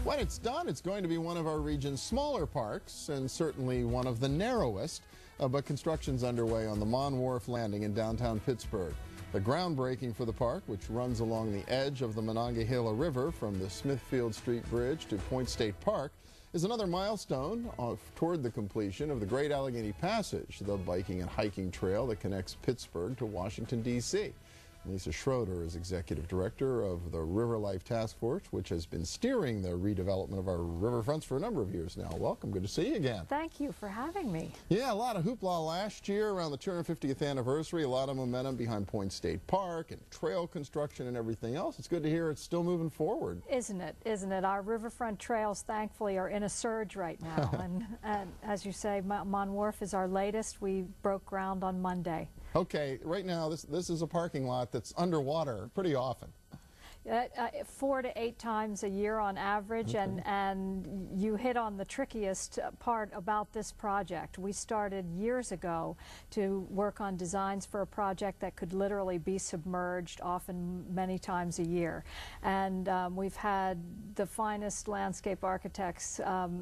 When it's done, it's going to be one of our region's smaller parks and certainly one of the narrowest, but construction's underway on the Mon Wharf landing in downtown Pittsburgh. The groundbreaking for the park, which runs along the edge of the Monongahela River from the Smithfield Street Bridge to Point State Park, is another milestone toward the completion of the Great Allegheny Passage, the biking and hiking trail that connects Pittsburgh to Washington, D.C. Lisa Schroeder is Executive Director of the RiverLife Task Force, which has been steering the redevelopment of our riverfronts for a number of years now. Welcome. Good to see you again. Thank you for having me. Yeah, a lot of hoopla last year around the 250th anniversary, a lot of momentum behind Point State Park and trail construction and everything else. It's good to hear it's still moving forward. Isn't it? Isn't it? Our Riverfront Trails, thankfully, are in a surge right now. and as you say, Mon Wharf is our latest. We broke ground on Monday. Okay, right now this is a parking lot that's underwater pretty often. 4 to 8 times a year on average, okay. and you hit on the trickiest part about this project. We started years ago to work on designs for a project that could literally be submerged often many times a year. And we've had the finest landscape architects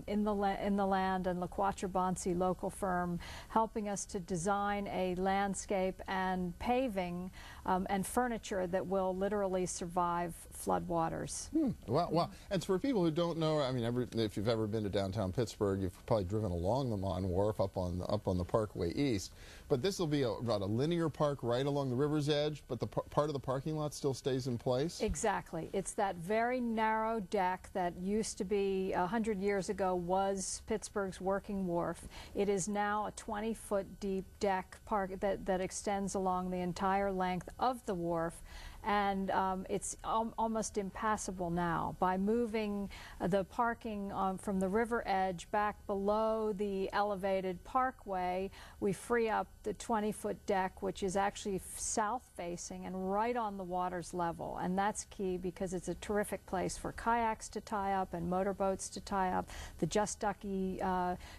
in the land, and La Quattro Bonsi, local firm, helping us to design a landscape and paving and furniture that will literally survive floodwaters. Well, and for people who don't know, I mean, if you've ever been to downtown Pittsburgh, you've probably driven along the Mon Wharf up on the Parkway East. But this will be about a linear park right along the river's edge, but the part of the parking lot still stays in place? Exactly. It's that very narrow deck that used to be, 100 years ago, was Pittsburgh's working wharf. It is now a 20-foot deep deck park that extends along the entire length of the wharf. And it's almost impassable now. By moving the parking from the river edge back below the elevated parkway, we free up the 20-foot deck, which is actually south-facing and right on the water's level. And that's key because it's a terrific place for kayaks to tie up and motorboats to tie up. The Just Ducky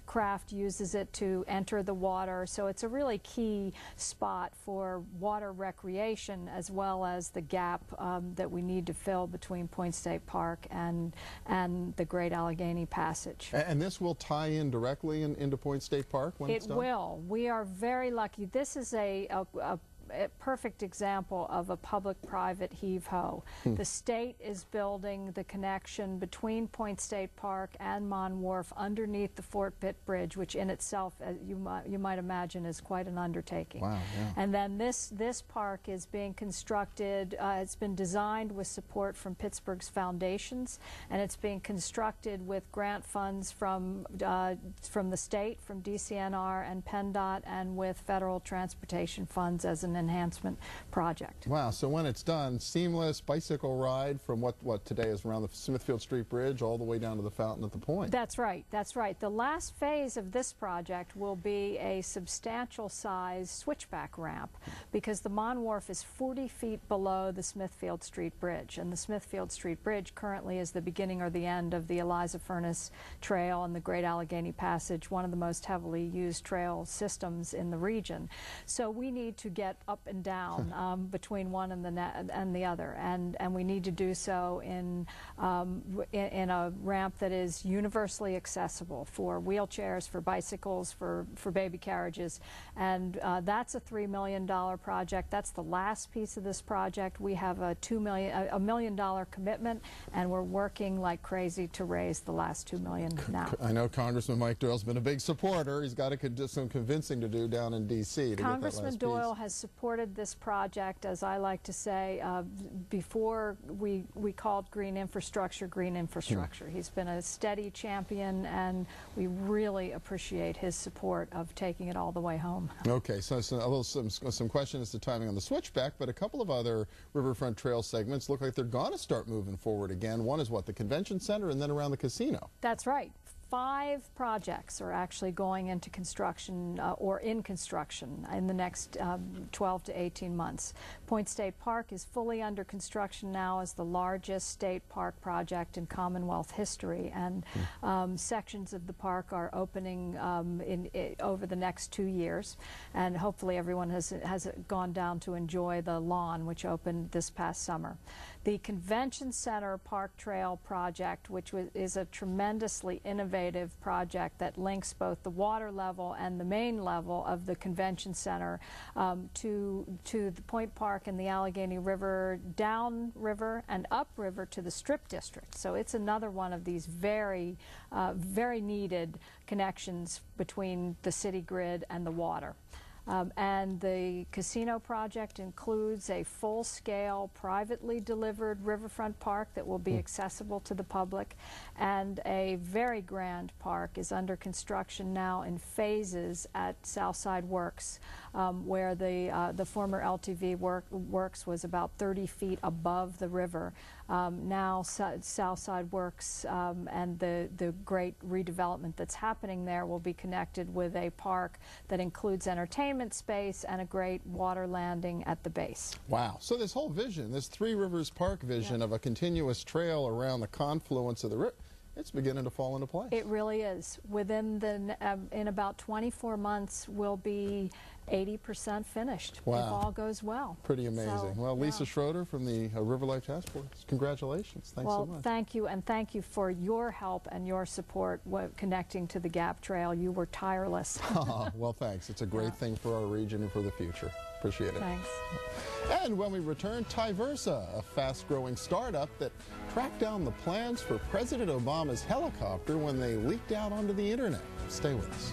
craft uses it to enter the water. So it's a really key spot for water recreation, as well as the gap that we need to fill between Point State Park and the Great Allegheny Passage. And this will tie in directly into Point State Park when it's done? It will. We are very lucky. This is a perfect example of a public-private heave-ho. The state is building the connection between Point State Park and Mon Wharf underneath the Fort Pitt Bridge, which in itself, you might imagine, is quite an undertaking. Wow, yeah. And then this park is being constructed, it's been designed with support from Pittsburgh's foundations, and it's being constructed with grant funds from the state, from DCNR and PennDOT, and with federal transportation funds as an enhancement project. Wow, so when it's done, seamless bicycle ride from what today is around the Smithfield Street Bridge all the way down to the fountain at the point. That's right, that's right. The last phase of this project will be a substantial size switchback ramp, because the Mon Wharf is 40 feet below the Smithfield Street Bridge, and the Smithfield Street Bridge currently is the beginning or the end of the Eliza Furnace Trail and the Great Allegheny Passage, one of the most heavily used trail systems in the region. So we need to get up and down between one and the other, and we need to do so in a ramp that is universally accessible for wheelchairs, for bicycles, for baby carriages, and that's a $3 million project. That's the last piece of this project. We have a $1 million commitment, and we're working like crazy to raise the last $2 million now. I know Congressman Mike Doyle's been a big supporter. He's got some convincing to do down in D.C. Congressman Doyle has supported this project, as I like to say, before we called green infrastructure. He's been a steady champion, and we really appreciate his support of taking it all the way home. Okay, so some question as to timing on the switchback, but a couple of other Riverfront Trail segments look like they're going to start moving forward again. One is what, the convention center, and then around the casino. That's right. 5 projects are actually going into construction or in construction in the next 12 to 18 months. Point State Park is fully under construction now as the largest state park project in Commonwealth history, and sections of the park are opening over the next 2 years, and hopefully everyone has gone down to enjoy the lawn, which opened this past summer. The Convention Center Park Trail project, which is a tremendously innovative project that links both the water level and the main level of the Convention Center to the Point Park and the Allegheny River, down river and up river to the Strip District. So it's another one of these very, very needed connections between the city grid and the water. And the casino project includes a full-scale, privately delivered riverfront park that will be accessible to the public, and a very grand park is under construction now in phases at Southside Works, where the former LTV Works was about 30 feet above the river. Now Southside Works and the great redevelopment that's happening there will be connected with a park that includes entertainment space and a great water landing at the base. Wow. So this whole vision, this Three Rivers Park vision of a continuous trail around the confluence of the river, it's beginning to fall into place. It really is. Within in about 24 months, we'll be 80% finished, wow, if all goes well. Pretty amazing. So, well, Lisa Schroeder from the RiverLife Task Force, congratulations. Thanks so much. Well, thank you, and thank you for your help and your support connecting to the Gap Trail. You were tireless. Well, thanks. It's a great thing for our region and for the future. Appreciate it. Thanks. And when we return, Tyversa, a fast-growing startup that tracked down the plans for President Obama's helicopter when they leaked out onto the internet. Stay with us.